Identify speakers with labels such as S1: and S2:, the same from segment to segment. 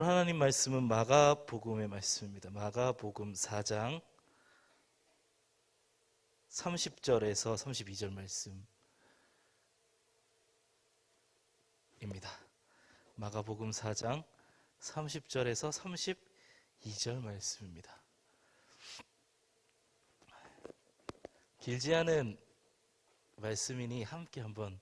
S1: 하나님 말씀은 마가복음의 말씀입니다. 마가복음 4장 30절에서 32절 말씀입니다. 마가복음 4장 30절에서 32절 말씀입니다. 길지 않은 말씀이니 함께 한번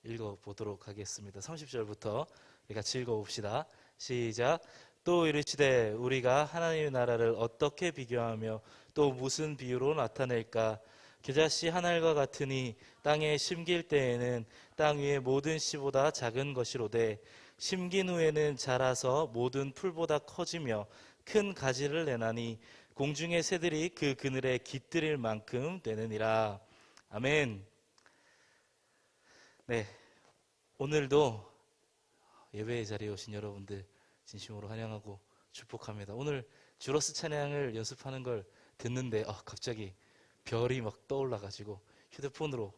S1: 읽어보도록 하겠습니다. 30절부터 같이 읽어봅시다. 시작. 또 이르시되 우리가 하나님의 나라를 어떻게 비교하며 또 무슨 비유로 나타낼까? 겨자씨 한 알과 같으니 땅에 심길 때에는 땅 위의 모든 씨보다 작은 것이로되 심긴 후에는 자라서 모든 풀보다 커지며 큰 가지를 내나니 공중의 새들이 그 그늘에 깃들일 만큼 되느니라. 아멘. 네, 오늘도 예배의 자리에 오신 여러분들 진심으로 환영하고 축복합니다. 오늘 주러스 찬양을 연습하는 걸 듣는데 갑자기 별이 막 떠올라가지고 휴대폰으로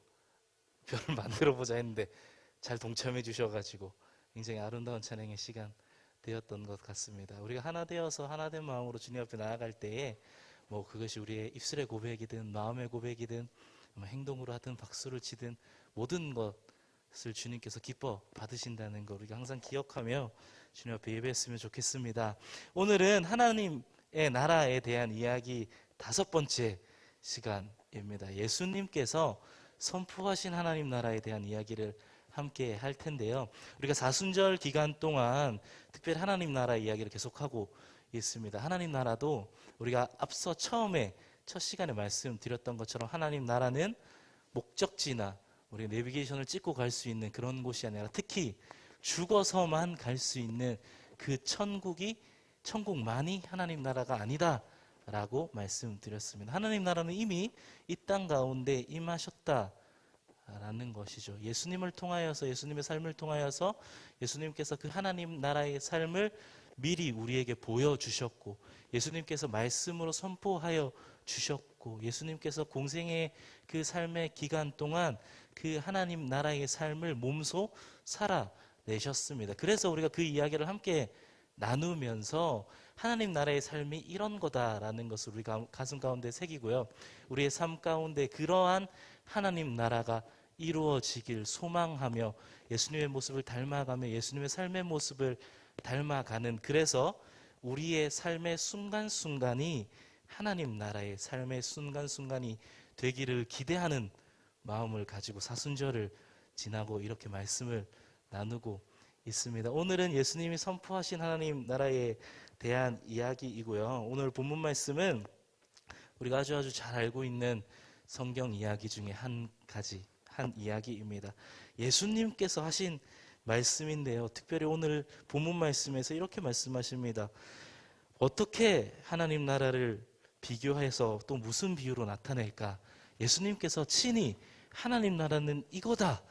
S1: 별을 만들어보자 했는데 잘 동참해 주셔가지고 굉장히 아름다운 찬양의 시간 되었던 것 같습니다. 우리가 하나 되어서 하나된 마음으로 주님 앞에 나아갈 때에 그것이 우리의 입술의 고백이든 마음의 고백이든 행동으로 하든 박수를 치든 모든 것을 주님께서 기뻐 받으신다는 걸 우리가 항상 기억하며 주님 앞에 예배했으면 좋겠습니다. 오늘은 하나님의 나라에 대한 이야기 5번째 시간입니다. 예수님께서 선포하신 하나님 나라에 대한 이야기를 함께 할 텐데요. 우리가 사순절 기간 동안 특별히 하나님 나라 이야기를 계속하고 있습니다. 하나님 나라도 우리가 앞서 처음에 첫 시간에 말씀드렸던 것처럼 하나님 나라는 목적지나 우리 내비게이션을 찍고 갈 수 있는 그런 곳이 아니라 특히 죽어서만 갈 수 있는 그 천국만이 하나님 나라가 아니다 라고 말씀드렸습니다. 하나님 나라는 이미 이 땅 가운데 임하셨다라는 것이죠. 예수님을 통하여서, 예수님의 삶을 통하여서 예수님께서 그 하나님 나라의 삶을 미리 우리에게 보여주셨고, 예수님께서 말씀으로 선포하여 주셨고, 예수님께서 공생의 그 삶의 기간 동안 그 하나님 나라의 삶을 몸소 살아내셨습니다. 그래서 우리가 그 이야기를 함께 나누면서 하나님 나라의 삶이 이런 거다라는 것을 우리가 가슴 가운데 새기고요. 우리의 삶 가운데 그러한 하나님 나라가 이루어지길 소망하며 예수님의 모습을 닮아가며 예수님의 삶의 모습을 닮아가는, 그래서 우리의 삶의 순간순간이 하나님 나라의 삶의 순간순간이 되기를 기대하는 마음을 가지고 사순절을 지나고 이렇게 말씀을 나누고 있습니다. 오늘은 예수님이 선포하신 하나님 나라에 대한 이야기이고요. 오늘 본문 말씀은 우리가 아주 잘 알고 있는 성경 이야기 중에 한 이야기입니다. 예수님께서 하신 말씀인데요. 특별히 오늘 본문 말씀에서 이렇게 말씀하십니다. 어떻게 하나님 나라를 비교해서 또 무슨 비유로 나타낼까? 예수님께서 친히 하나님 나라는 이거다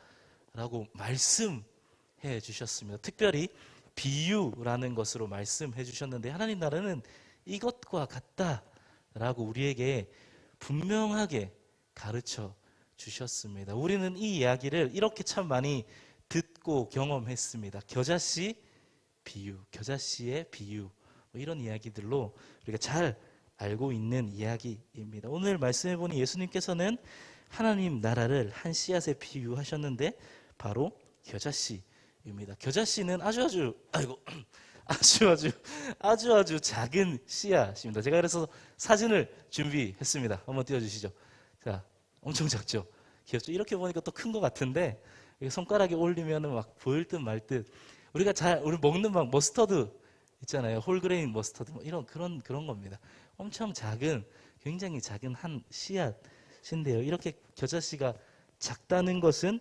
S1: 라고 말씀해 주셨습니다. 특별히 비유라는 것으로 말씀해 주셨는데 하나님 나라는 이것과 같다라고 우리에게 분명하게 가르쳐 주셨습니다. 우리는 이 이야기를 이렇게 참 많이 듣고 경험했습니다. 겨자씨 비유, 겨자씨의 비유, 이런 이야기들로 우리가 잘 알고 있는 이야기입니다. 오늘 말씀해 보니 예수님께서는 하나님 나라를 한 씨앗에 비유하셨는데 바로 겨자씨입니다. 겨자씨는 아주 작은 씨앗입니다. 제가 그래서 사진을 준비했습니다. 한번 띄워주시죠. 자, 엄청 작죠? 귀엽죠? 이렇게 보니까 또 큰 것 같은데 손가락에 올리면 막 보일 듯 말 듯. 우리 먹는 막 머스터드 있잖아요. 홀그레인 머스터드 이런 그런 겁니다. 엄청 작은, 굉장히 작은 한 씨앗인데요. 이렇게 겨자씨가 작다는 것을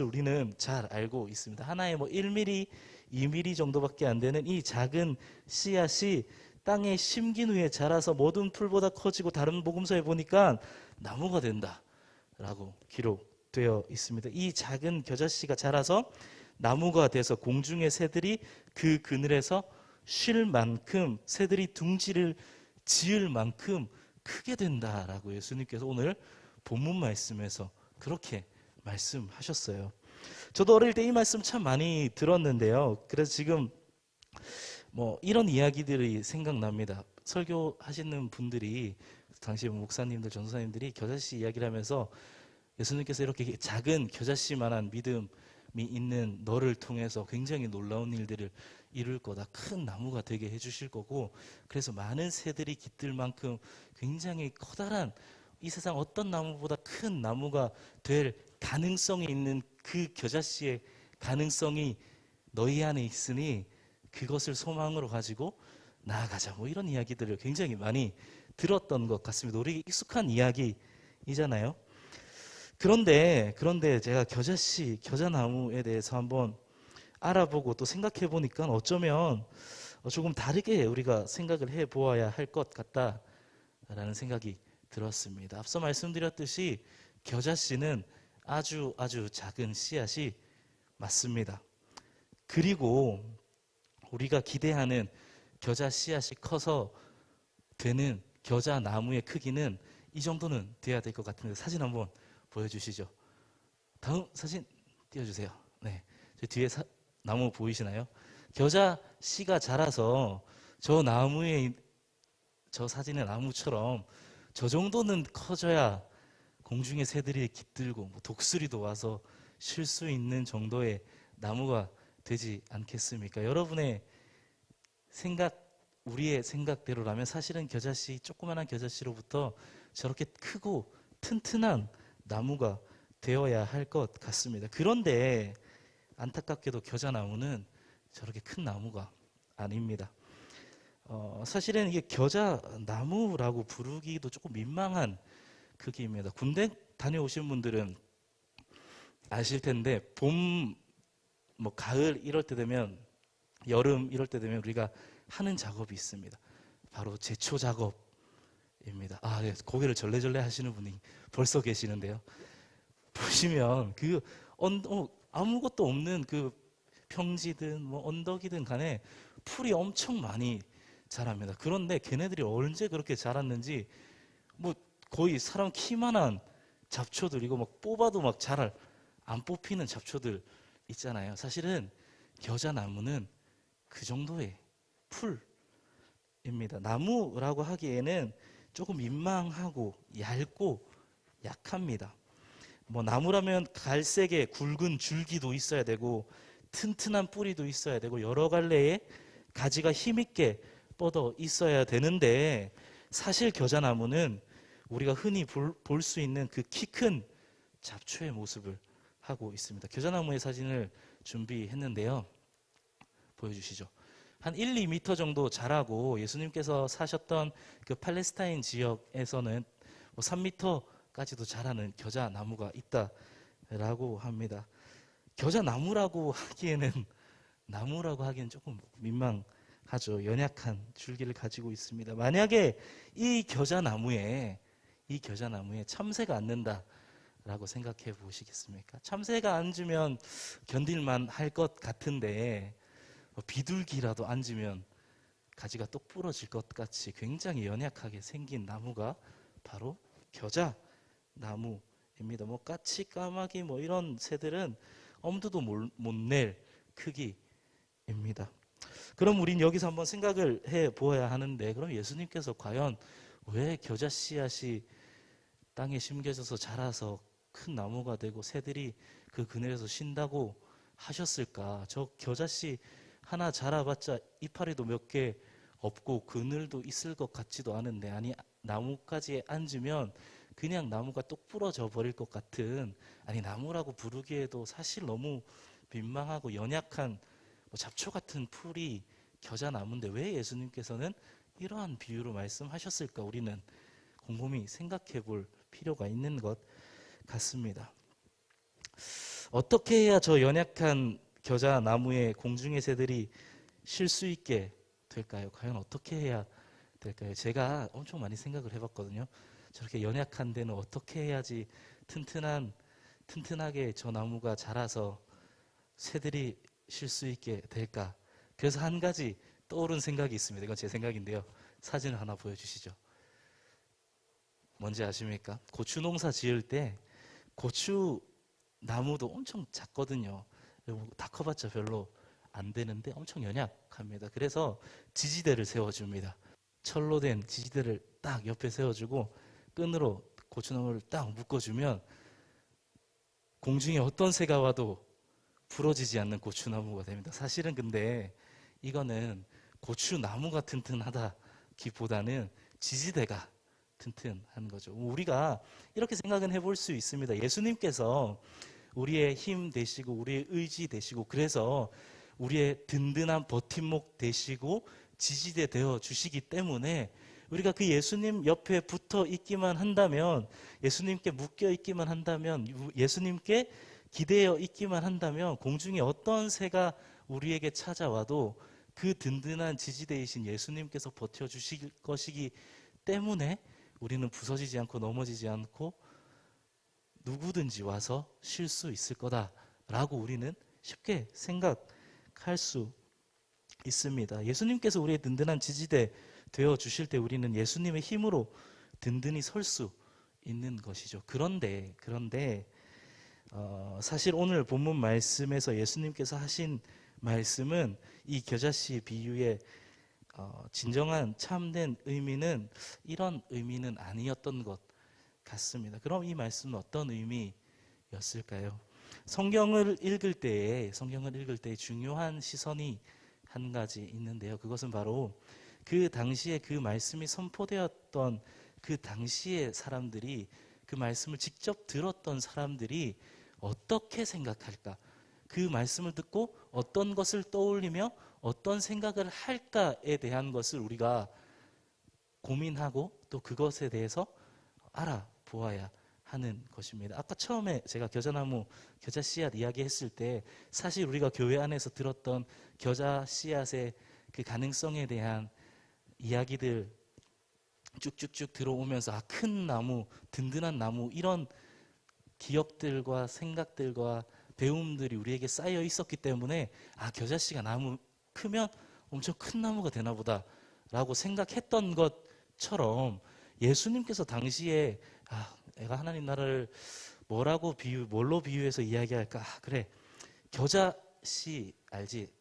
S1: 우리는 잘 알고 있습니다. 하나에 1mm, 2mm 정도밖에 안 되는 이 작은 씨앗이 땅에 심긴 후에 자라서 모든 풀보다 커지고 다른 복음서에 보니까 나무가 된다라고 기록되어 있습니다. 이 작은 겨자씨가 자라서 나무가 돼서 공중의 새들이 그 그늘에서 쉴 만큼, 새들이 둥지를 지을 만큼 크게 된다라고 예수님께서 오늘 본문 말씀에서 그렇게 말씀하셨어요. 저도 어릴 때 이 말씀 참 많이 들었는데요. 그래서 지금 뭐 이런 이야기들이 생각납니다. 설교하시는 분들이 당시 목사님들, 전도사님들이 겨자씨 이야기를 하면서 예수님께서 이렇게 작은 겨자씨만한 믿음이 있는 너를 통해서 굉장히 놀라운 일들을 이룰 거다. 큰 나무가 되게 해주실 거고, 그래서 많은 새들이 깃들 만큼 굉장히 커다란, 이 세상 어떤 나무보다 큰 나무가 될 가능성이 있는 그 겨자씨의 가능성이 너희 안에 있으니 그것을 소망으로 가지고 나아가자. 뭐 이런 이야기들을 굉장히 많이 들었던 것 같습니다. 우리 익숙한 이야기이잖아요. 그런데 제가 겨자씨, 겨자나무에 대해서 한번 알아보고 또 생각해 보니까 어쩌면 조금 다르게 우리가 생각을 해 보아야 할 것 같다라는 생각이 들었습니다. 앞서 말씀드렸듯이 겨자씨는 아주 작은 씨앗이 맞습니다. 그리고 우리가 기대하는 겨자 씨앗이 커서 되는 겨자 나무의 크기는 이 정도는 돼야 될 것 같은데, 사진 한번 보여주시죠. 다음 사진 띄워주세요. 네, 저 뒤에 나무 보이시나요? 겨자 씨가 자라서 저 나무에, 저 사진의 나무처럼 저 정도는 커져야 공중의 새들이 깃들고 뭐 독수리도 와서 쉴 수 있는 정도의 나무가 되지 않겠습니까? 여러분의 생각, 우리의 생각대로라면 사실은 겨자씨, 조그만한 겨자씨로부터 저렇게 크고 튼튼한 나무가 되어야 할 것 같습니다. 그런데 안타깝게도 겨자나무는 저렇게 큰 나무가 아닙니다. 사실은 이게 겨자나무라고 부르기도 조금 민망한 크기입니다. 군대 다녀오신 분들은 아실 텐데, 봄, 뭐 가을 이럴 때 되면, 여름 이럴 때 되면 우리가 하는 작업이 있습니다. 바로 제초 작업입니다. 네, 고개를 절레절레 하시는 분이 벌써 계시는데요. 보시면 아무것도 없는 그 평지든 뭐 언덕이든 간에 풀이 엄청 많이 자랍니다. 그런데 걔네들이 언제 그렇게 자랐는지 뭐 거의 사람 키만한 잡초들, 이거 막 뽑아도 막 잘 안 뽑히는 잡초들 있잖아요. 사실은 겨자나무는 그 정도의 풀입니다. 나무라고 하기에는 조금 민망하고 얇고 약합니다. 뭐 나무라면 갈색의 굵은 줄기도 있어야 되고 튼튼한 뿌리도 있어야 되고 여러 갈래의 가지가 힘있게 뻗어 있어야 되는데, 사실 겨자나무는 우리가 흔히 볼 수 있는 그 키 큰 잡초의 모습을 하고 있습니다. 겨자나무의 사진을 준비했는데요. 보여주시죠. 한 1, 2m 정도 자라고, 예수님께서 사셨던 그 팔레스타인 지역에서는 뭐 3m까지도 자라는 겨자나무가 있다라고 합니다. 겨자나무라고 하기에는 조금 민망하죠. 연약한 줄기를 가지고 있습니다. 만약에 이 겨자나무에 참새가 앉는다라고 생각해 보시겠습니까? 참새가 앉으면 견딜만 할 것 같은데, 비둘기라도 앉으면 가지가 똑 부러질 것 같이 굉장히 연약하게 생긴 나무가 바로 겨자나무입니다. 뭐 까치, 까마귀 뭐 이런 새들은 엄두도 못 낼 크기입니다. 그럼 우린 여기서 한번 생각을 해 보아야 하는데, 그럼 예수님께서 과연 왜 겨자 씨앗이 땅에 심겨져서 자라서 큰 나무가 되고 새들이 그 그늘에서 쉰다고 하셨을까? 저 겨자씨 하나 자라봤자 이파리도 몇 개 없고 그늘도 있을 것 같지도 않은데, 아니 나무까지 앉으면 그냥 나무가 똑 부러져 버릴 것 같은, 아니 나무라고 부르기에도 사실 너무 민망하고 연약한 뭐 잡초 같은 풀이 겨자나무인데 왜 예수님께서는 이러한 비유로 말씀하셨을까? 우리는 곰곰이 생각해 볼 필요가 있는 것 같습니다. 어떻게 해야 저 연약한 겨자나무에 공중의 새들이 쉴 수 있게 될까요? 과연 어떻게 해야 될까요? 제가 엄청 많이 생각을 해봤거든요. 저렇게 연약한 데는 어떻게 해야지 튼튼하게 저 나무가 자라서 새들이 쉴 수 있게 될까? 그래서 한 가지 떠오른 생각이 있습니다. 이건 제 생각인데요. 사진을 하나 보여주시죠. 뭔지 아십니까? 고추 농사 지을 때 고추 나무도 엄청 작거든요. 다 커봤자 별로 안 되는데 엄청 연약합니다. 그래서 지지대를 세워줍니다. 철로 된 지지대를 딱 옆에 세워주고 끈으로 고추나무를 딱 묶어주면 공중에 어떤 새가 와도 부러지지 않는 고추나무가 됩니다. 사실은 근데 이거는 고추나무가 튼튼하다기보다는 지지대가 튼튼한 거죠. 우리가 이렇게 생각은 해볼 수 있습니다. 예수님께서 우리의 힘 되시고 우리의 의지 되시고 그래서 우리의 든든한 버팀목 되시고 지지대 되어 주시기 때문에 우리가 그 예수님 옆에 붙어 있기만 한다면, 예수님께 묶여 있기만 한다면, 예수님께 기대어 있기만 한다면 공중에 어떤 새가 우리에게 찾아와도 그 든든한 지지대이신 예수님께서 버텨주실 것이기 때문에 우리는 부서지지 않고 넘어지지 않고 누구든지 와서 쉴 수 있을 거다라고 우리는 쉽게 생각할 수 있습니다. 예수님께서 우리의 든든한 지지대 되어 주실 때 우리는 예수님의 힘으로 든든히 설 수 있는 것이죠. 그런데 사실 오늘 본문 말씀에서 예수님께서 하신 말씀은 이 겨자씨 비유의 진정한 참된 의미는 이런 의미는 아니었던 것 같습니다. 그럼 이 말씀은 어떤 의미였을까요? 성경을 읽을 때에 중요한 시선이 한 가지 있는데요. 그것은 바로 그 당시에 그 말씀이 선포되었던 그 당시의 사람들이, 그 말씀을 직접 들었던 사람들이 어떻게 생각할까? 그 말씀을 듣고 어떤 것을 떠올리며 어떤 생각을 할까에 대한 것을 우리가 고민하고 또 그것에 대해서 알아보아야 하는 것입니다. 아까 처음에 제가 겨자나무, 겨자 씨앗 이야기했을 때 사실 우리가 교회 안에서 들었던 겨자 씨앗의 그 가능성에 대한 이야기들 쭉쭉쭉 들어오면서 큰 나무, 든든한 나무 이런 기억들과 생각들과 배움들이 우리에게 쌓여 있었기 때문에 겨자씨가 나무 크면 엄청 큰 나무가 되나 보다 라고 생각했던 것처럼 예수님께서 당시에 내가 하나님 나라를 뭘로 비유해서 이야기할까? 그래, 겨자씨 알지?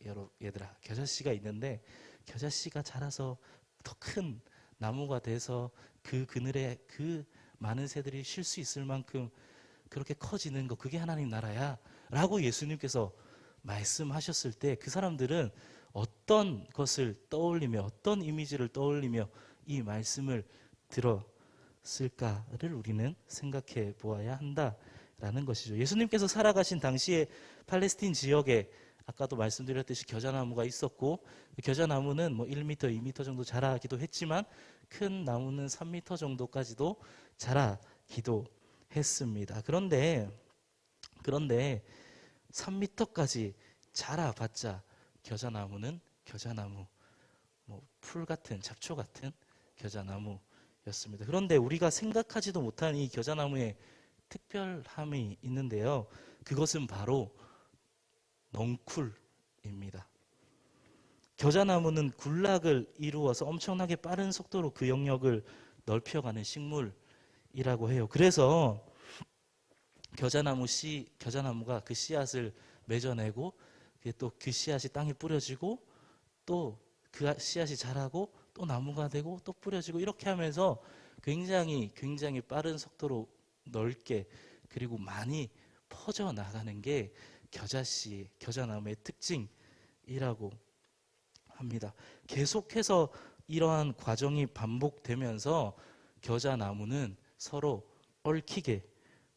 S1: 얘들아, 겨자씨가 있는데 겨자씨가 자라서 더 큰 나무가 돼서 그 그늘에 그 많은 새들이 쉴 수 있을 만큼 그렇게 커지는 거, 그게 하나님 나라야 라고 예수님께서 말씀하셨을 때 그 사람들은 어떤 것을 떠올리며 어떤 이미지를 떠올리며 이 말씀을 들었을까를 우리는 생각해 보아야 한다라는 것이죠. 예수님께서 살아가신 당시에 팔레스틴 지역에 아까도 말씀드렸듯이 겨자나무가 있었고, 겨자나무는 1m, 2m 정도 자라기도 했지만 큰 나무는 3m 정도까지도 자라기도 했습니다. 그런데 3m까지 자라봤자 겨자나무는 겨자나무, 풀 같은, 잡초 같은 겨자나무였습니다. 그런데 우리가 생각하지도 못한 이 겨자나무의 특별함이 있는데요. 그것은 바로 넝쿨입니다. 겨자나무는 굴락을 이루어서 엄청나게 빠른 속도로 그 영역을 넓혀가는 식물이라고 해요. 그래서 겨자나무가 그 씨앗을 맺어내고 또 그 씨앗이 땅에 뿌려지고 또 그 씨앗이 자라고 또 나무가 되고 또 뿌려지고 이렇게 하면서 굉장히 빠른 속도로 넓게 그리고 많이 퍼져나가는 게 겨자나무의 특징이라고 합니다. 계속해서 이러한 과정이 반복되면서 겨자나무는 서로 얽히게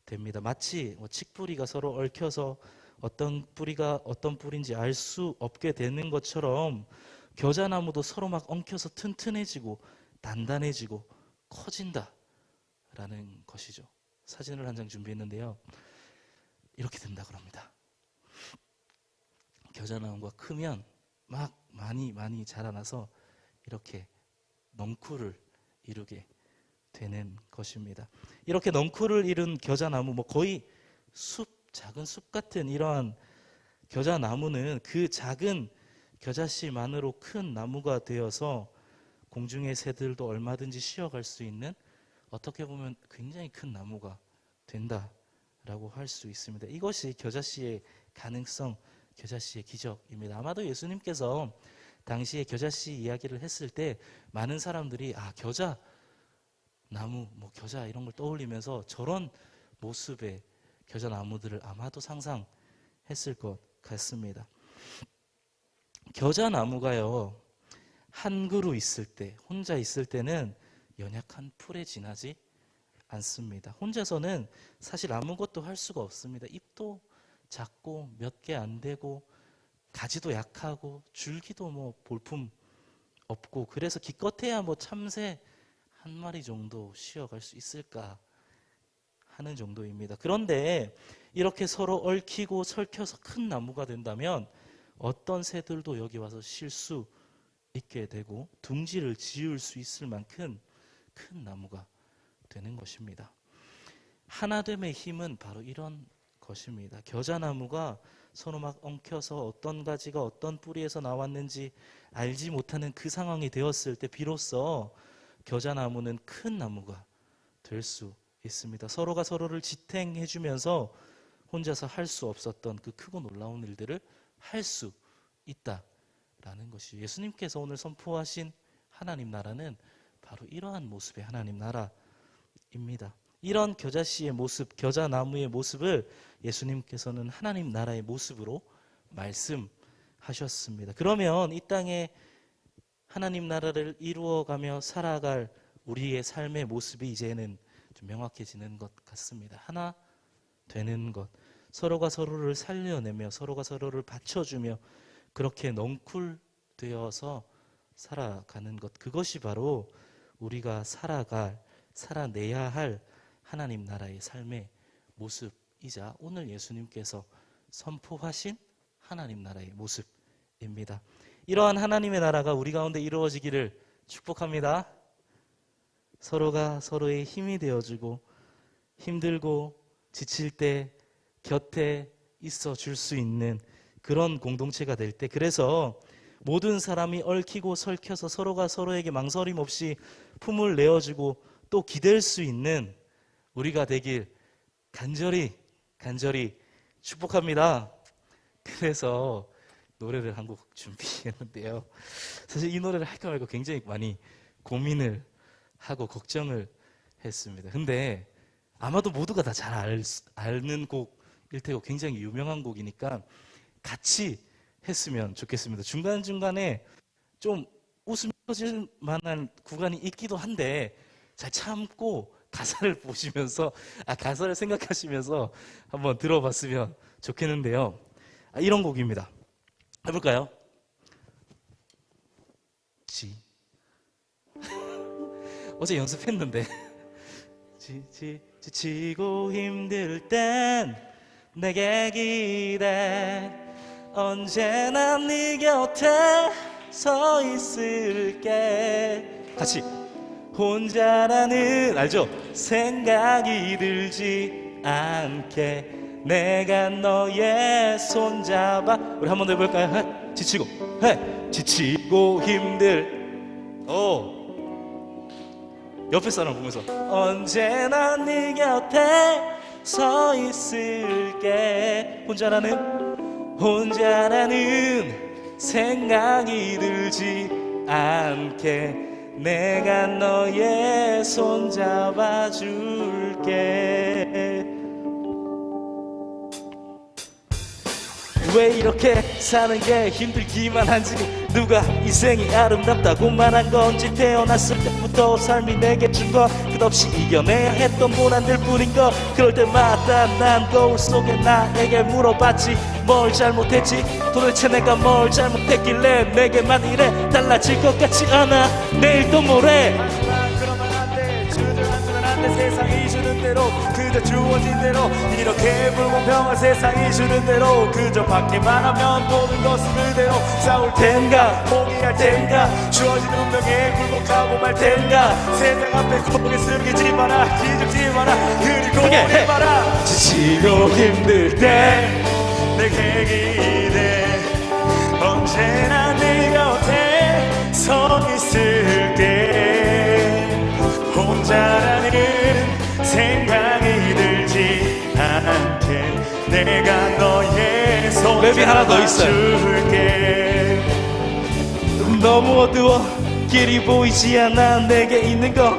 S1: 됩니다. 마치 칡뿌리가 서로 얽혀서 어떤 뿌리가 어떤 뿌리인지 알 수 없게 되는 것처럼 겨자나무도 서로 막 엉켜서 튼튼해지고 단단해지고 커진다라는 것이죠. 사진을 한 장 준비했는데요. 이렇게 된다 그럽니다. 겨자나무가 크면 막 많이 자라나서 이렇게 넝쿨을 이루게 되는 것입니다. 이렇게 넝쿨을 이룬 겨자나무, 거의 작은 숲 같은 이러한 겨자나무는 그 작은 겨자씨만으로 큰 나무가 되어서 공중의 새들도 얼마든지 쉬어갈 수 있는, 어떻게 보면 굉장히 큰 나무가 된다라고 할 수 있습니다. 이것이 겨자씨의 가능성입니다. 겨자씨의 기적입니다. 아마도 예수님께서 당시에 겨자씨 이야기를 했을 때 많은 사람들이 겨자 나무, 겨자 이런 걸 떠올리면서 저런 모습의 겨자 나무들을 아마도 상상했을 것 같습니다. 겨자 나무가요, 한 그루 있을 때, 혼자 있을 때는 연약한 풀에 지나지 않습니다. 혼자서는 사실 아무것도 할 수가 없습니다. 잎도 작고 몇 개 안 되고 가지도 약하고 줄기도 볼품 없고, 그래서 기껏해야 참새 한 마리 정도 쉬어갈 수 있을까 하는 정도입니다. 그런데 이렇게 서로 얽히고 설켜서 큰 나무가 된다면 어떤 새들도 여기 와서 쉴 수 있게 되고 둥지를 지을 수 있을 만큼 큰 나무가 되는 것입니다. 하나됨의 힘은 바로 이런 것입니다. 겨자나무가 서로 막 엉켜서 어떤 가지가 어떤 뿌리에서 나왔는지 알지 못하는 그 상황이 되었을 때 비로소 겨자나무는 큰 나무가 될 수 있습니다. 서로가 서로를 지탱해 주면서 혼자서 할 수 없었던 그 크고 놀라운 일들을 할 수 있다라는 것이 예수님께서 오늘 선포하신 하나님 나라는 바로 이러한 모습의 하나님 나라입니다. 이런 겨자씨의 모습, 겨자나무의 모습을 예수님께서는 하나님 나라의 모습으로 말씀하셨습니다. 그러면 이 땅에 하나님 나라를 이루어가며 살아갈 우리의 삶의 모습이 이제는 좀 명확해지는 것 같습니다. 하나 되는 것, 서로가 서로를 살려내며 서로가 서로를 받쳐주며 그렇게 넝쿨되어서 살아가는 것, 그것이 바로 우리가 살아내야 할 하나님 나라의 삶의 모습이자 오늘 예수님께서 선포하신 하나님 나라의 모습입니다. 이러한 하나님의 나라가 우리 가운데 이루어지기를 축복합니다. 서로가 서로의 힘이 되어주고 힘들고 지칠 때 곁에 있어 줄 수 있는 그런 공동체가 될 때, 그래서 모든 사람이 얽히고 설켜서 서로가 서로에게 망설임 없이 품을 내어주고 또 기댈 수 있는 우리가 되길 간절히 축복합니다. 그래서 노래를 한 곡 준비했는데요. 사실 이 노래를 할까 말까 굉장히 많이 고민을 하고 걱정을 했습니다. 근데 아마도 모두가 다 잘 아는 곡일 테고 굉장히 유명한 곡이니까 같이 했으면 좋겠습니다. 중간중간에 좀 웃음이 터질 만한 구간이 있기도 한데 잘 참고 가사를 보시면서 가사를 생각하시면서 한번 들어봤으면 좋겠는데요. 이런 곡입니다. 해볼까요? 어제 연습했는데 지치고 힘들 땐 내게 기대 언제나 네 곁에 서 있을게. 같이. 혼자라는 알죠? 생각이 들지 않게 내가 너의 손잡아. 우리 한 번 더 해볼까요? 지치고 힘들 옆에 사람 보면서 언제나 네 곁에 서 있을게. 혼자라는 생각이 들지 않게 내가 너의 손 잡아줄게. 왜 이렇게 사는 게 힘들기만 한지, 누가 인생이 아름답다고 말한 건지, 태어났을 때부터 삶이 내게 준 건 끝없이 이겨내야 했던 고난들 뿐인 거. 그럴 때마다 난 거울 속에 나에게 물어봤지, 뭘 잘못했지, 도대체 내가 뭘 잘못했길래 내게만 이래 달라질 것 같지 않아. 내일 또 모레 그러면 안돼, 주저앉으면 안돼. 세상이 주는 대로 그저 주어진 대로, 이렇게 불공평한 세상이 주는 대로 그저 받기만 하면 모든 것은 그대로. 싸울 텐가 포기할 텐가, 주어진 운명에 굴복하고 말 텐가. 세상 앞에 고개 숙이지 마라, 기죽지 마라, 그리고 해봐라. 지치고 힘들 때 내게 기대 언제나 네 곁에 서 있을게. 혼자라는 생각이 들지 않게 내가 너의 손 랩이 하나 더 있어요. 너무 어두워 길이 보이지 않아. 내게 있는 거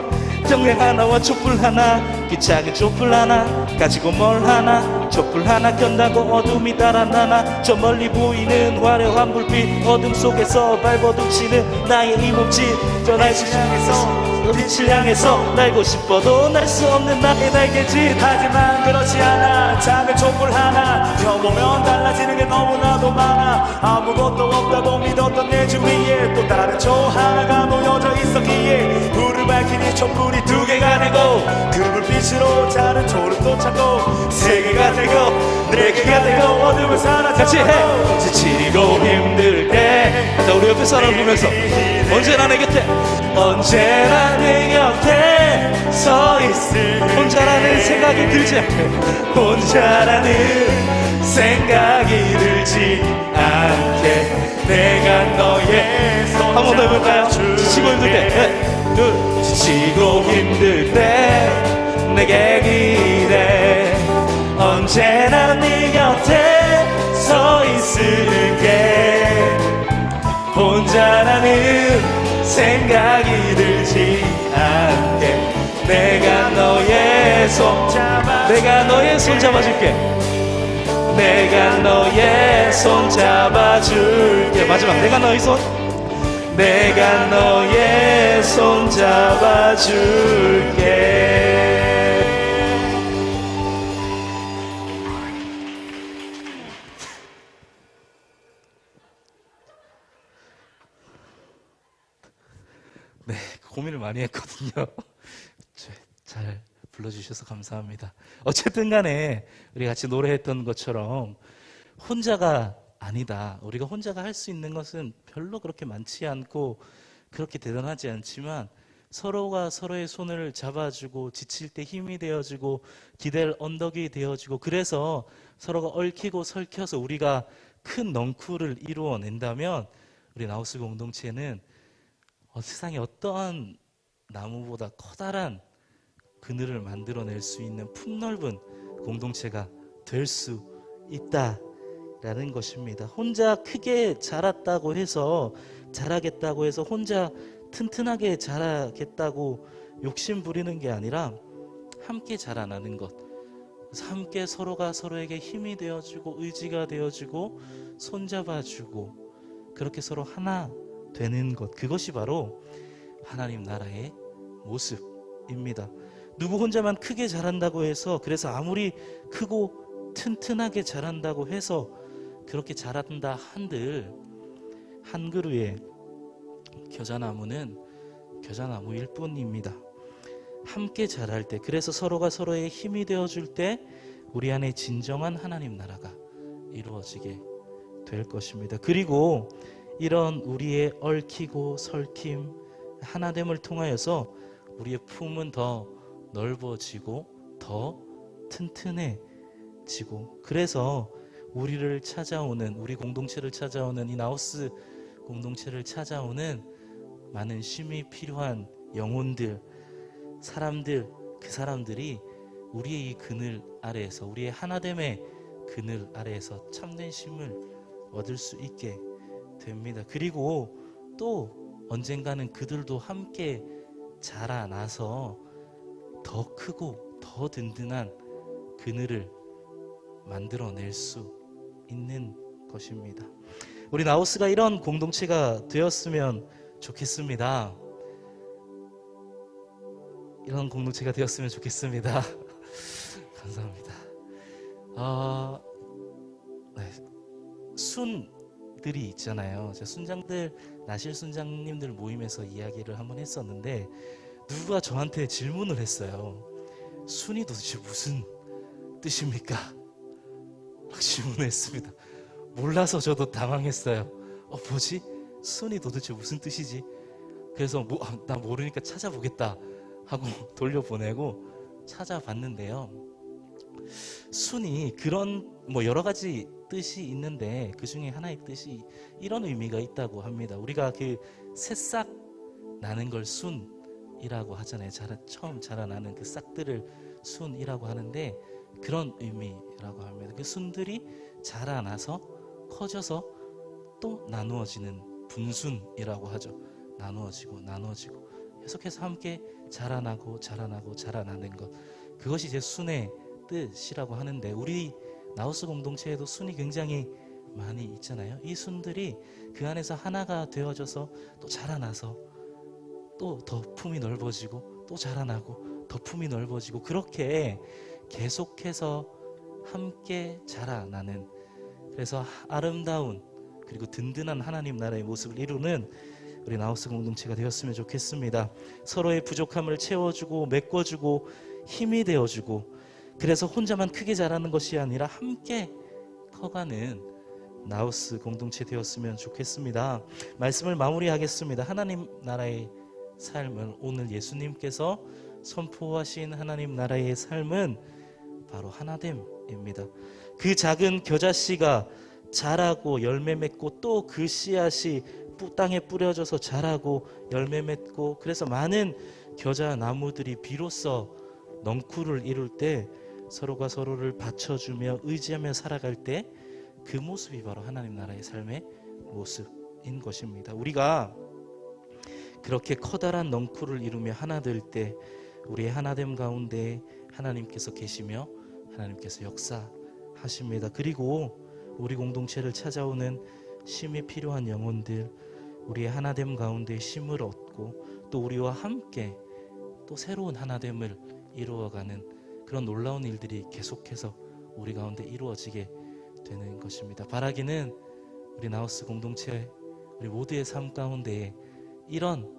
S1: 정령 하나와 촛불 하나, 그 작은 촛불 하나 가지고 뭘 하나. 촛불 하나 켠다고 어둠이 달아나나. 저 멀리 보이는 화려한 불빛, 어둠 속에서 발버둥치는 나의 이 몸짓. 저 날씨 향해서 빛을 향해서 날고 싶어도 날 수 없는 나의 날개짓.
S2: 하지만 그렇지 않아. 작은 촛불 하나 켜보면 달라지는 게 너무나도 많아. 아무것도 없다고 믿었던 내 주위에 또 다른 초 하나가 놓여져 있었기에 불을 밝히니 촛불이 두 개가 되고 그 불빛으로 작은 초를 또 찾고 세 개가 되고 네 개가 되고 어둠을 사라져.
S1: 같이 해. 지치고 힘들 때. 자, 우리 옆에 사람을 보면서 언제나 내 곁에, 언제나 내 곁에 서 있을. 혼자라는 생각이 들지 않게, 혼자라는 생각이 들지 않게 내가 너의 손. 한 번 더 해볼까요? 지치고 힘들 때. 네, 둘. 지치고 힘들 때 내게 기대. 언제나 네 곁에 서 있을게. 혼자라는 생각이 들지 않게 내가 너의 손 잡아. 내가 너의 손 잡아줄게. 내가 너의 손 잡아줄게. 마지막, 내가 너의 손, 내가 너의 손 잡아줄게. 네, 고민을 많이 했거든요. 잘 불러주셔서 감사합니다. 어쨌든 간에 우리 같이 노래했던 것처럼 혼자가 아니다. 우리가 혼자가 할 수 있는 것은 별로 그렇게 많지 않고 그렇게 대단하지 않지만 서로가 서로의 손을 잡아주고 지칠 때 힘이 되어주고 기댈 언덕이 되어주고, 그래서 서로가 얽히고 설켜서 우리가 큰 넝쿨을 이루어낸다면 우리 나우스 공동체는 세상에 어떠한 나무보다 커다란 그늘을 만들어낼 수 있는 풍넓은 공동체가 될 수 있다라는 것입니다. 혼자 크게 자랐다고 해서, 자라겠다고 해서 혼자 튼튼하게 자라겠다고 욕심 부리는 게 아니라 함께 자라나는 것. 그래서 함께 서로가 서로에게 힘이 되어주고 의지가 되어주고 손잡아주고 그렇게 서로 하나 되는 것, 그것이 바로 하나님 나라의 모습입니다. 누구 혼자만 크게 자란다고 해서, 그래서 아무리 크고 튼튼하게 자란다고 해서 그렇게 자란다 한들 한 그루의 겨자나무는 겨자나무일 뿐입니다. 함께 자랄 때, 그래서 서로가 서로의 힘이 되어줄 때 우리 안에 진정한 하나님 나라가 이루어지게 될 것입니다. 그리고 이런 우리의 얽히고 설킴, 하나됨을 통하여서 우리의 품은 더 넓어지고 더 튼튼해지고, 그래서 우리를 찾아오는, 우리 공동체를 찾아오는, 이 나우스 공동체를 찾아오는 많은 쉼이 필요한 영혼들, 사람들, 그 사람들이 우리의 이 그늘 아래에서, 우리의 하나됨의 그늘 아래에서 참된 쉼을 얻을 수 있게 됩니다. 그리고 또 언젠가는 그들도 함께 자라나서 더 크고 더 든든한 그늘을 만들어낼 수 있는 것입니다. 우리 나우스가 이런 공동체가 되었으면 좋겠습니다. 이런 공동체가 되었으면 좋겠습니다. 감사합니다. 네. 순들이 있잖아요. 제가 순장들, 나실 순장님들 모임에서 이야기를 한번 했었는데 누가 저한테 질문을 했어요. 순이 도대체 무슨 뜻입니까? 막 질문했습니다. 몰라서 저도 당황했어요. 뭐지? 순이 도대체 무슨 뜻이지? 그래서 나 모르니까 찾아보겠다 하고 돌려보내고 찾아봤는데요. 순이 그런 여러 가지 뜻이 있는데 그 중에 하나의 뜻이 이런 의미가 있다고 합니다. 우리가 그 새싹 나는 걸 순이라고 하잖아요. 처음 자라나는 그 싹들을 순이라고 하는데 그런 의미라고 합니다. 그 순들이 자라나서 커져서 또 나누어지는 분순이라고 하죠. 나누어지고 계속해서 함께 자라나고 자라나는 것, 그것이 이제 순의 뜻이라고 하는데, 우리 나우스 공동체에도 순이 굉장히 많이 있잖아요. 이 순들이 그 안에서 하나가 되어져서 또 자라나서 또 더 품이 넓어지고 또 자라나고 더 품이 넓어지고, 그렇게 계속해서 함께 자라나는, 그래서 아름다운 그리고 든든한 하나님 나라의 모습을 이루는 우리 나우스 공동체가 되었으면 좋겠습니다. 서로의 부족함을 채워주고 메꿔주고 힘이 되어주고, 그래서 혼자만 크게 자라는 것이 아니라 함께 커가는 나우스 공동체 되었으면 좋겠습니다. 말씀을 마무리하겠습니다. 하나님 나라의 삶은, 오늘 예수님께서 선포하신 하나님 나라의 삶은 바로 하나됨입니다. 그 작은 겨자씨가 자라고 열매 맺고, 또 그 씨앗이 땅에 뿌려져서 자라고 열매 맺고, 그래서 많은 겨자 나무들이 비로소 넝쿨을 이룰 때, 서로가 서로를 받쳐주며 의지하며 살아갈 때, 그 모습이 바로 하나님 나라의 삶의 모습인 것입니다. 우리가 그렇게 커다란 넝쿨을 이루며 하나 될 때, 우리의 하나됨 가운데 하나님께서 계시며 하나님께서 역사하십니다. 그리고 우리 공동체를 찾아오는 쉼이 필요한 영혼들, 우리의 하나됨 가운데 쉼을 얻고, 또 우리와 함께 또 새로운 하나됨을 이루어가는 그런 놀라운 일들이 계속해서 우리 가운데 이루어지게 되는 것입니다. 바라기는 우리 나우스 공동체, 우리 모두의 삶 가운데에 이런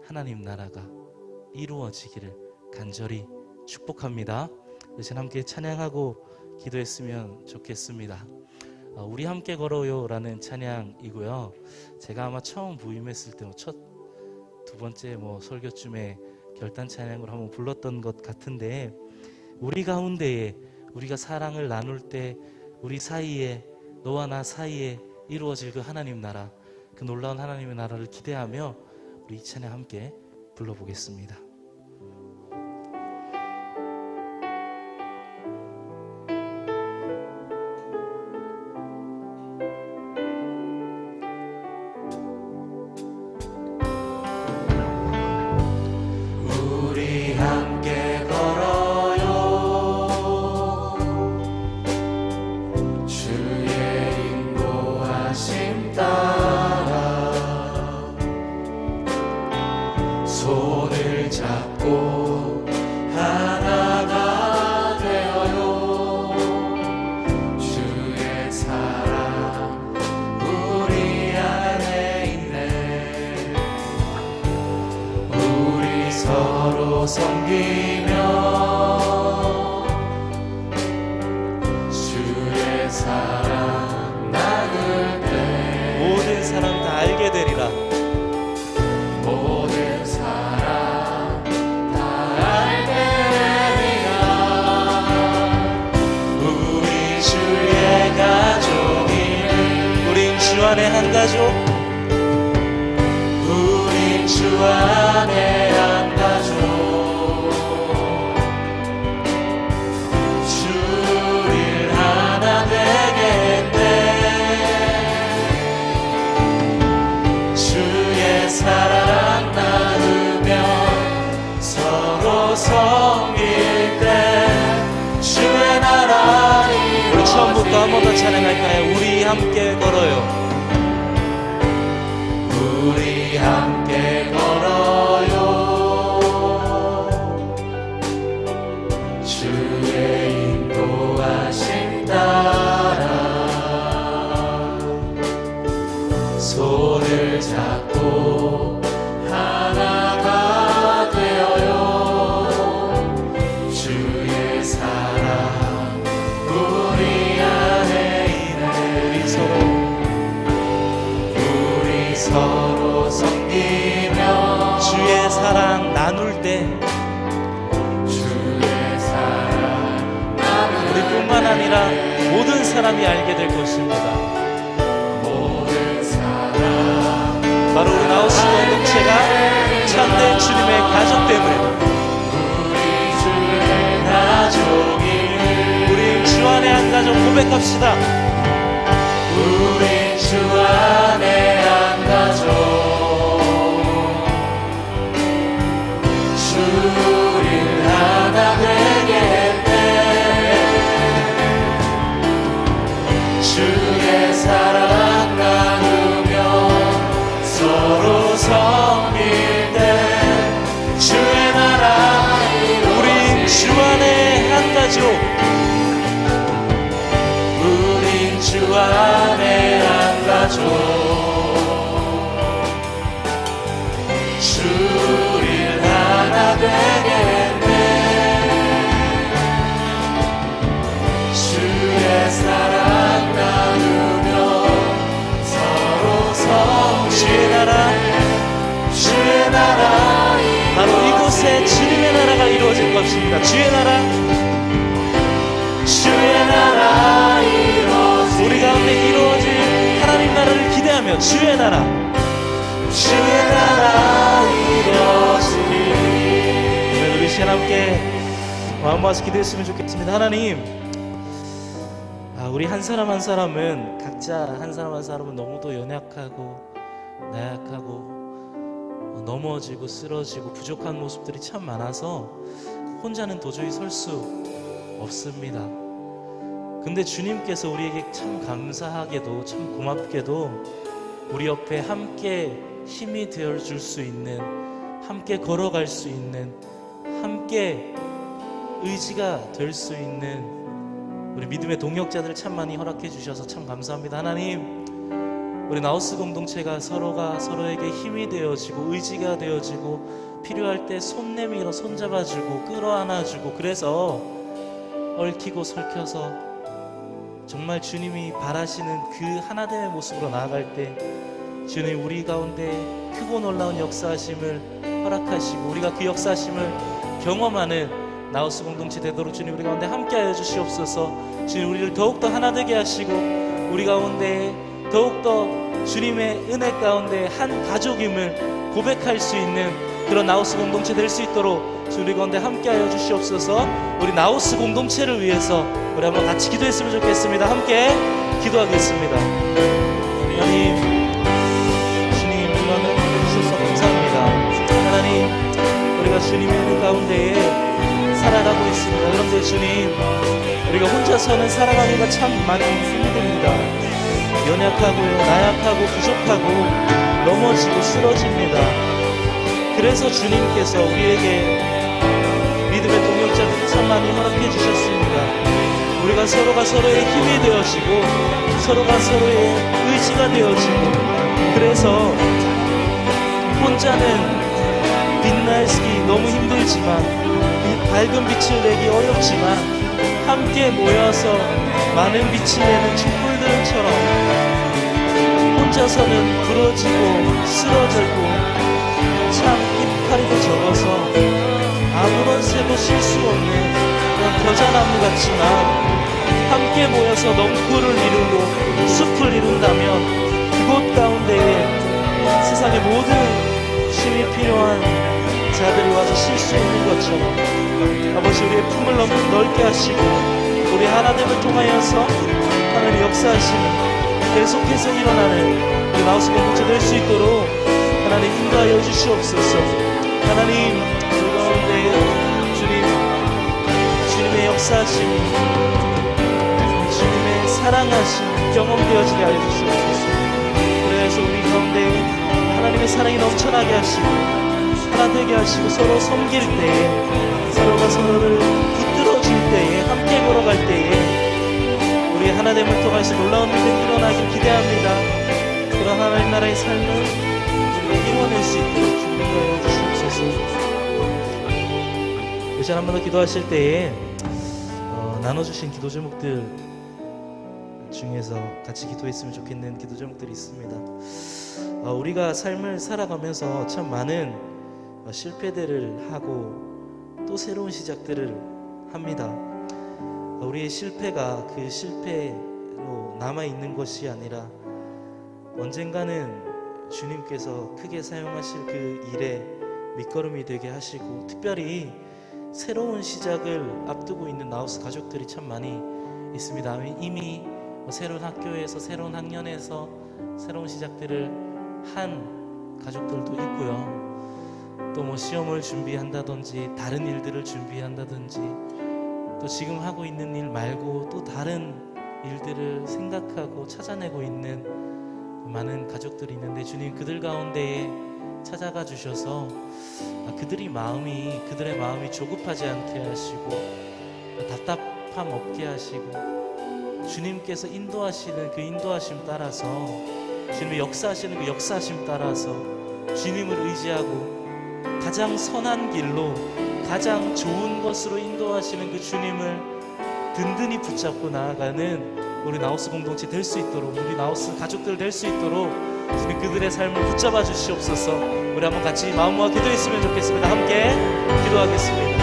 S1: 하나님 나라가 이루어지기를 간절히 축복합니다. 이제 함께 찬양하고 기도했으면 좋겠습니다. 우리 함께 걸어요 라는 찬양이고요. 제가 아마 처음 부임했을 때 첫 두 번째 설교쯤에 결단 찬양으로 한번 불렀던 것 같은데, 우리 가운데에 우리가 사랑을 나눌 때 우리 사이에, 너와 나 사이에 이루어질 그 하나님 나라, 그 놀라운 하나님의 나라를 기대하며 우리 이 찬양 함께 불러보겠습니다. 한 가족, 우린 주 안에 한 가족, 주일 하나 되겠네. 주의 사랑 나누며 서로 섬길 때 주의 나라 이루어지리. 우리 처음부터 한 번 더 찬양할까요? 우리 함께 걸어요. 우리 함께 걸어요. 주의 인도하심 따라 손을 잡고 하나가 되어요. 주의 사랑 우리 안에 있네. 서로 섬기며 주의 사랑 나눌 때, 주의 사랑 나눌 우리뿐만 아니라 모든 사람이 알게 될 것입니다. 모든 사람 바로 우리 나우스 공동체가 참된 주님의 가족됨을, 우리 주의 가족이, 우리 주 안에 한 가족 고백합시다.
S2: 주 안에 한 가족 주를 하나 되게 했네. 주의 사랑 나누며 서로 섬길 때 주의 나라
S1: 우린 주 안에 한 가족,
S2: 우린 주 안에 한 가족 주를 하나 되게 했네. 주의 사랑 나누며 서로 섬기네.
S1: 주의 나라,
S2: 주의 나라
S1: 바로 이곳에 주님의 나라가 이루어질 것입니다. 주의 나라,
S2: 주의 나라 이루어지
S1: 우리 가운데 이루어질 하나님 나라를 기대하며 주의 나라,
S2: 주의 나라 이루어지.
S1: 오늘 우리 시간 함께 마음 모아서 기도했으면 좋겠습니다. 하나님, 우리 한 사람 한 사람은 각자 한 사람 한 사람은 너무도 연약하고 나약하고 넘어지고 쓰러지고 부족한 모습들이 참 많아서 혼자는 도저히 설 수 없습니다. 근데 주님께서 우리에게 참 감사하게도 참 고맙게도 우리 옆에 함께 힘이 되어줄 수 있는, 함께 걸어갈 수 있는, 함께 의지가 될 수 있는 우리 믿음의 동역자들을 참 많이 허락해 주셔서 참 감사합니다. 하나님, 우리 나우스 공동체가 서로가 서로에게 힘이 되어지고 의지가 되어지고 필요할 때 손 내밀어 손잡아주고 끌어안아주고, 그래서 얽히고 설켜서 정말 주님이 바라시는 그 하나됨의 모습으로 나아갈 때 주님 우리 가운데 크고 놀라운 역사하심을 허락하시고 우리가 그 역사하심을 경험하는 나우스 공동체 되도록 주님 우리 가운데 함께하여 주시옵소서. 주님 우리를 더욱더 하나 되게 하시고 우리 가운데 더욱더 주님의 은혜 가운데 한 가족임을 고백할 수 있는 그런 나우스 공동체 될 수 있도록 주 우리 가운데 함께하여 주시옵소서. 우리 나우스 공동체를 위해서 우리 한번 같이 기도했으면 좋겠습니다. 함께 기도하겠습니다. 하나님, 주님 이만을 해주셔서 감사합니다. 하나님, 우리가 주님의 은혜 가운데에 살아가고 있습니다. 그런데 주님, 우리가 혼자서는 살아가기가 참 많이 힘듭니다. 연약하고요, 나약하고 부족하고 넘어지고 쓰러집니다. 그래서 주님께서 우리에게 믿음의 동역자들을 참 많이 허락해 주셨습니다. 우리가 서로가 서로의 힘이 되어지고 서로가 서로의 의지가 되어지고, 그래서 혼자는 빛나기 너무 힘들지만 밝은 빛을 내기 어렵지만 함께 모여서 많은 빛을 내는 촛불들처럼 혼자서는 부러지고 쓰러지고 참 이파리도 적어서 아무런 새도 쉴 수 없는 그런 겨자나무 같지만 함께 모여서 넝쿨을 이루고 숲을 이룬다면 그곳 가운데에 세상의 모든 쉼이 필요한 자들이 와서 쉴 수 있는 것처럼 아버지 우리의 품을 넓게 하시고 우리 하나됨을 통하여서 하나님의 역사하시는 계속해서 일어나는 우리 나우스 공동체 될 수 있도록 하나님 인도하여 주시옵소서. 하나님 우리 가운데 주님의 역사하심, 주님의 사랑하심 경험되어지게 하여 주시옵소서. 그래서 우리 가운데 하나님의 사랑이 넘쳐나게 하시고 하나 되게 하시고 서로 섬길 때에 서로가 서로를 붙들어줄 때에 함께 걸어갈 때에 우리 하나됨을 통해서 놀라운 일들이 일어나길 기대합니다. 그런 하나님 나라의 삶을 우리가 이루어낼 수 있도록 주님과 주시옵소서. 이 시간 한 번 더 기도하실 때에 나눠주신 기도 제목들 중에서 같이 기도했으면 좋겠는 기도 제목들이 있습니다. 우리가 삶을 살아가면서 참 많은 실패들을 하고 또 새로운 시작들을 합니다. 우리의 실패가 그 실패로 남아있는 것이 아니라 언젠가는 주님께서 크게 사용하실 그 일의 밑거름이 되게 하시고, 특별히 새로운 시작을 앞두고 있는 나우스 가족들이 참 많이 있습니다. 이미 새로운 학교에서 새로운 학년에서 새로운 시작들을 한 가족들도 있고요. 또 뭐 시험을 준비한다든지 다른 일들을 준비한다든지 또 지금 하고 있는 일 말고 또 다른 일들을 생각하고 찾아내고 있는 많은 가족들이 있는데 주님 그들 가운데에 찾아가 주셔서 그들의 마음이 조급하지 않게 하시고 답답함 없게 하시고 주님께서 인도하시는 그 인도하심 따라서 주님의 역사하시는 그 역사하심 따라서 주님을 의지하고 가장 선한 길로 가장 좋은 것으로 인도하시는 그 주님을 든든히 붙잡고 나아가는 우리 나우스 공동체 될 수 있도록 우리 나우스 가족들 될 수 있도록 주님 그들의 삶을 붙잡아 주시옵소서. 우리 한번 같이 마음 모아 기도했으면 좋겠습니다. 함께 기도하겠습니다.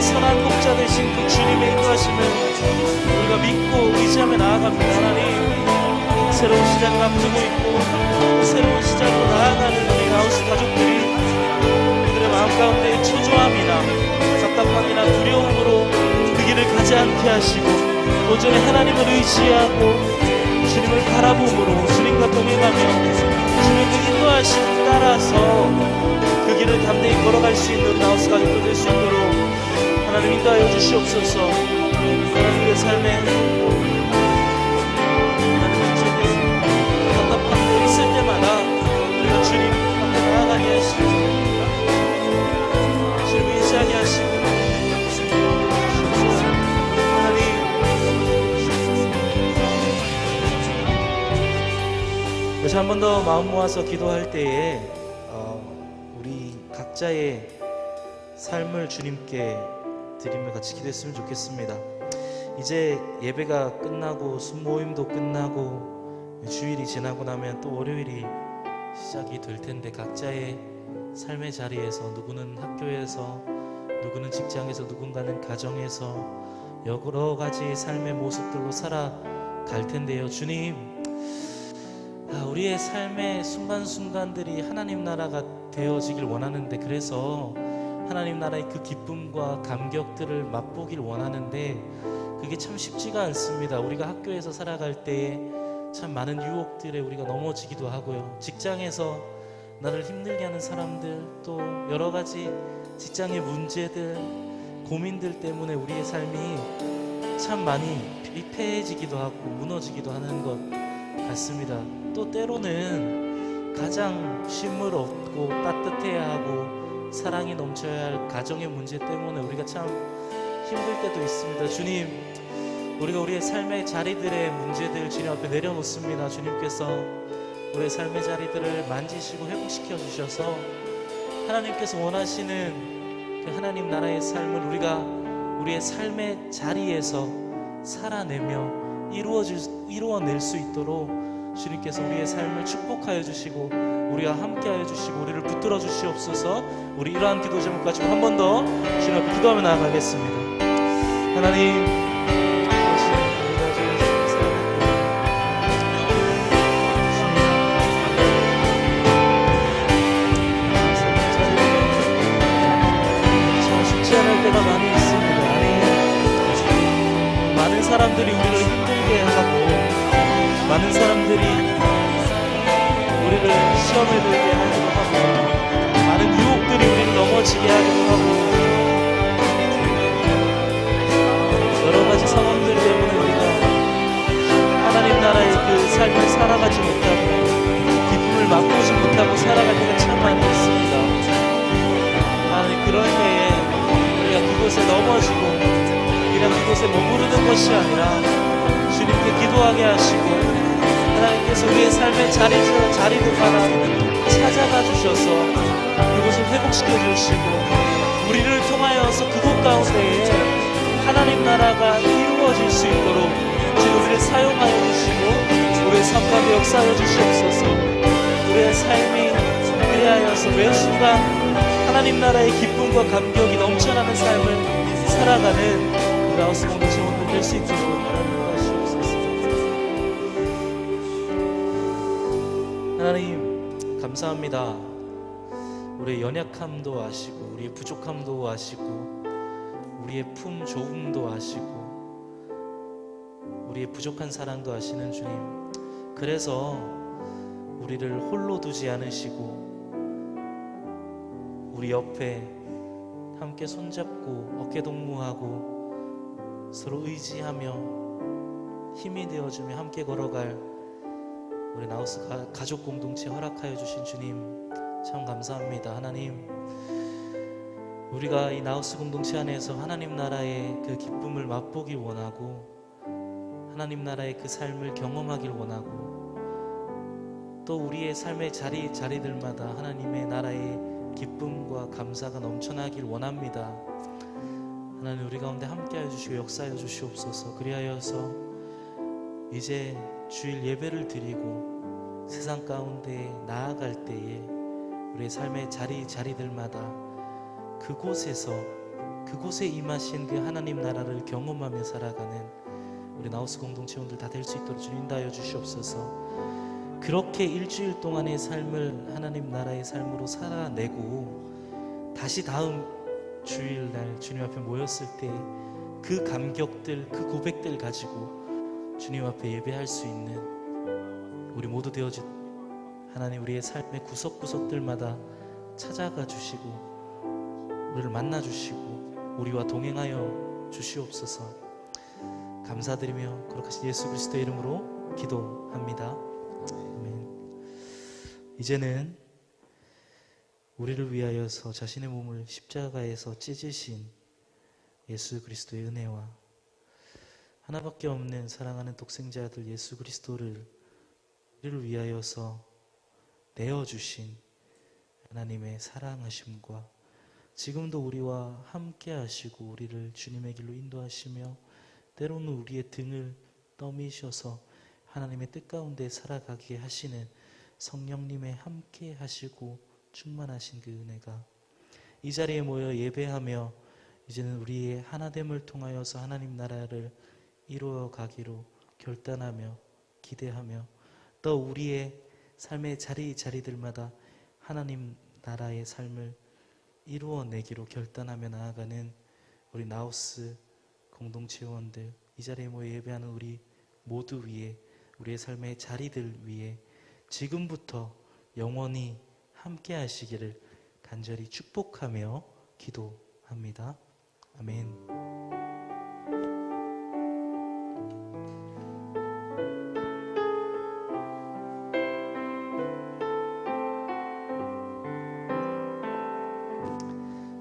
S1: 선한 목자 되신 그 주님의 인도하심을 우리가 믿고 의지하며 나아갑니다. 하나님 새로운 시작을 앞두고 있고 새로운 시작으로 나아가는 우리 나우스 가족들이 그들의 마음 가운데 초조함이나 답답함이나 두려움으로 그 길을 가지 않게 하시고 오전에 하나님을 의지하고 주님을 바라봄으로 주님과 동행하며 주님의 그 인도하심 따라서 그 길을 담대히 걸어갈 수 있는 나우스 가족들 될 수 있도록 하나님 인도하여 주시옵소서. 하나님의 삶에 하나님의 답답함도 있을 때마다 우리가 주님 앞에 나아가게 하시고 주님 의지하게 하시고 하나님 다시 한 번 더 마음 모아서 기도할 때에 우리 각자의 삶을 주님께 드리며 같이 기도했으면 좋겠습니다. 이제 예배가 끝나고 순모임도 끝나고 주일이 지나고 나면 또 월요일이 시작이 될 텐데 각자의 삶의 자리에서 누구는 학교에서 누구는 직장에서 누군가는 가정에서 여러 가지 삶의 모습들로 살아갈 텐데요. 주님 우리의 삶의 순간순간들이 하나님 나라가 되어지길 원하는데 그래서 하나님 나라의 그 기쁨과 감격들을 맛보길 원하는데 그게 참 쉽지가 않습니다. 우리가 학교에서 살아갈 때에 참 많은 유혹들에 우리가 넘어지기도 하고요. 직장에서 나를 힘들게 하는 사람들 또 여러 가지 직장의 문제들 고민들 때문에 우리의 삶이 참 많이 피폐해지기도 하고 무너지기도 하는 것 같습니다. 또 때로는 가장 쉼을 얻고 따뜻해야 하고 사랑이 넘쳐야 할 가정의 문제 때문에 우리가 참 힘들 때도 있습니다. 주님, 우리가 우리의 삶의 자리들의 문제들 주님 앞에 내려놓습니다. 주님께서 우리의 삶의 자리들을 만지시고 회복시켜 주셔서 하나님께서 원하시는 그 하나님 나라의 삶을 우리가 우리의 삶의 자리에서 살아내며 이루어낼 수 있도록 주님께서 우리의 삶을 축복하여 주시고 우리와 함께하여 주시고 우리를 붙들어 주시옵소서. 우리 이러한 기도 제목 가지고 한 번 더 주님 앞에 기도하며 나아가겠습니다. 하나님 참 쉽지 않을 때가 많이 있습니다. 많은 사람들이 우리를 힘들게 하고 많은 사람들이 우리를 시험에 들게 하기도 하고 많은 유혹들이 우리를 넘어지게 하기도 하고 여러 가지 상황들 때문에 우리가 하나님 나라의 그 삶을 살아가지 못하고 기쁨을 맛보지 못하고 살아갈 때가 참 많이 있습니다. 하나님 그럴 때에 우리가 그곳에 넘어지고 그냥 그곳에 머무르는 것이 아니라 주님께 기도하게 하시고 하나님께서 우리의 삶의 자리도 하나 찾아가 주셔서 그곳을 회복시켜 주시고 우리를 통하여서 그곳 가운데에 하나님 나라가 이루어질 수 있도록 지금 우리를 사용하여 주시고 우리의 삶 가운데 역사하여 주시옵소서. 우리의 삶이 그리하여서 매 순간 하나님 나라의 기쁨과 감격이 넘쳐나는 삶을 살아가는 우리 하우스 공동체 원들 될 수 있도록 하나님 도와주시옵소서. 하나님 감사합니다. 우리의 연약함도 아시고 우리의 부족함도 아시고 우리의 품 조음도 아시고 우리의 부족한 사랑도 아시는 주님, 그래서 우리를 홀로 두지 않으시고 우리 옆에 함께 손잡고 어깨동무하고 서로 의지하며 힘이 되어주며 함께 걸어갈 우리 나우스 가족 공동체 허락하여 주신 주님 참 감사합니다. 하나님, 우리가 이 나우스 공동체 안에서 하나님 나라의 그 기쁨을 맛보길 원하고 하나님 나라의 그 삶을 경험하길 원하고 또 우리의 삶의 자리들마다 하나님의 나라의 기쁨과 감사가 넘쳐나길 원합니다. 하나님, 우리 가운데 함께하여 주시고 역사하여 주시옵소서. 그리하여서 이제 주일 예배를 드리고 세상 가운데 나아갈 때에 우리의 삶의 자리들마다 그곳에 임하신 그 하나님 나라를 경험하며 살아가는 우리 나우스 공동체원들 다 될 수 있도록 주님 인도하여 주시옵소서. 그렇게 일주일 동안의 삶을 하나님 나라의 삶으로 살아내고 다시 다음 주일날 주님 앞에 모였을 때 그 감격들, 그 고백들 가지고 주님 앞에 예배할 수 있는 우리 모두 되어진 하나님, 우리의 삶의 구석구석들마다 찾아가 주시고 우리를 만나 주시고 우리와 동행하여 주시옵소서. 감사드리며 거룩하신 예수 그리스도의 이름으로 기도합니다. 아멘. 이제는 우리를 위하여서 자신의 몸을 십자가에서 찢으신 예수 그리스도의 은혜와 하나밖에 없는 사랑하는 독생자 아들 예수 그리스도를 우리를 위하여서 내어주신 하나님의 사랑하심과 지금도 우리와 함께 하시고 우리를 주님의 길로 인도하시며 때로는 우리의 등을 떠미셔서 하나님의 뜻 가운데 살아가게 하시는 성령님의 함께 하시고 충만하신 그 은혜가 이 자리에 모여 예배하며 이제는 우리의 하나됨을 통하여서 하나님 나라를 이루어 가기로 결단하며 기대하며 또 우리의 삶의 자리들마다 하나님 나라의 삶을 이루어내기로 결단하며 나아가는 우리 나우스 공동체원들, 이 자리에 모여 예배하는 우리 모두 위에, 우리의 삶의 자리들 위에 지금부터 영원히 함께 하시기를 간절히 축복하며 기도합니다. 아멘.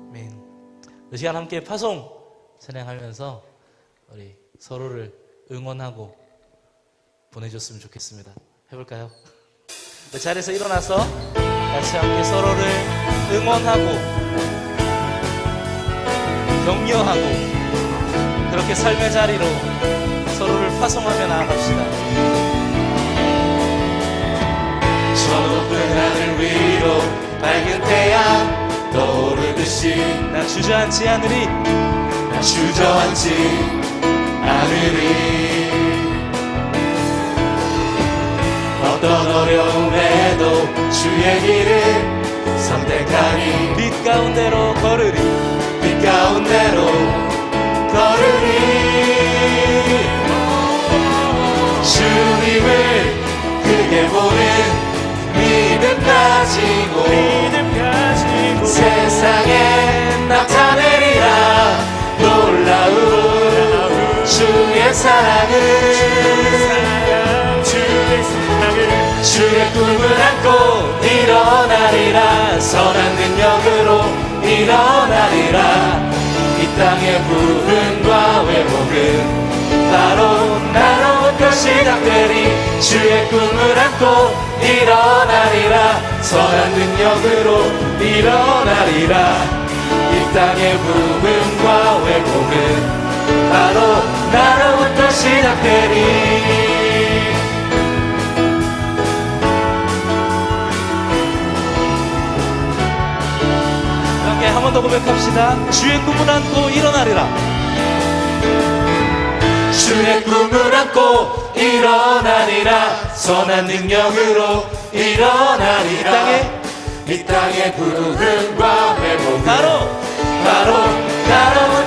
S1: 아멘. 이 시간 함께 파송 찬양하면서 우리 서로를 응원하고 보내줬으면 좋겠습니다. 해볼까요? 자리에서 일어나서 같이 함께 서로를 응원하고 격려하고 그렇게 삶의 자리로 서로를 파송하며 나아갑시다.
S2: 저 높은 하늘 위로 밝은 태양 떠오르듯이
S1: 나 주저앉지 않으리
S2: 어떤 어려움에도 주의 길을 선택하니
S1: 빛 가운데로 걸으리
S2: 주님을 크게 보는 믿음 가지고 세상에 나타내리라 놀라운 주의 사랑을 주의 꿈을 안고 일어나리라 선한 능력으로 일어나리라 이 땅의 부흥과 회복은 바로 나로부터 시작되리 주의 꿈을 안고 일어나리라 선한 능력으로 일어나리라 이 땅의 부흥과 회복은 바로 나로부터 시작되리
S1: 한 번 더 고백합시다. 주의 꿈을 안고 일어나리라.
S2: 주의 꿈을 안고 일어나리라. 선한 능력으로 일어나리라. 이 땅의 부흥과 회복은 바로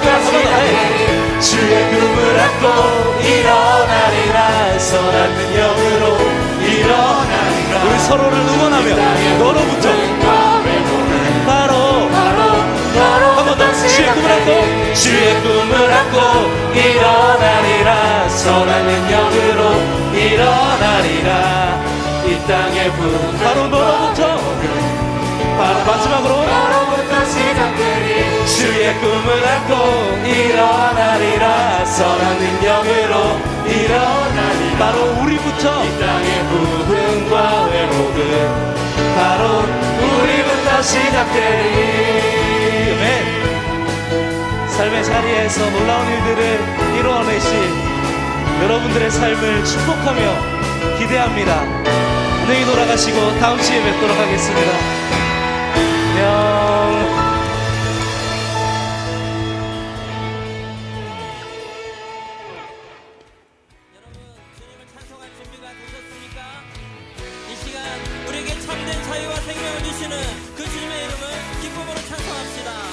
S2: 그것이다. 주의 꿈을 안고 일어나리라. 선한 능력으로 일어나리라.
S1: 우리 서로를 응원하며 너로부터 바로 한 번 더. 주의 꿈을 안고
S2: 주의 꿈을 안고 일어나리라. 선한 능력으로 일어나리라. 이 땅의 부흥
S1: 바로 너로부터 바로 마지막으로
S2: 바로부터 시작되리. 주의 꿈을 안고 일어나리라. 선한 능력으로 일어나리라.
S1: 바로 우리부터
S2: 이 땅의 부흥과 회복은 바로 우리부터 시작되리.
S1: 아멘. 삶의 자리에서 놀라운 일들을 이루어내실 여러분들의 삶을 축복하며 기대합니다. 안녕히 돌아가시고 다음 주에 뵙도록 하겠습니다. 안녕.
S3: 주님을 찬송할 준비가 되셨습니까? 이 시간 우리에게 참된 자유와 생명을 주시는 그 주님의 이름을 기쁨으로 찬송합시다.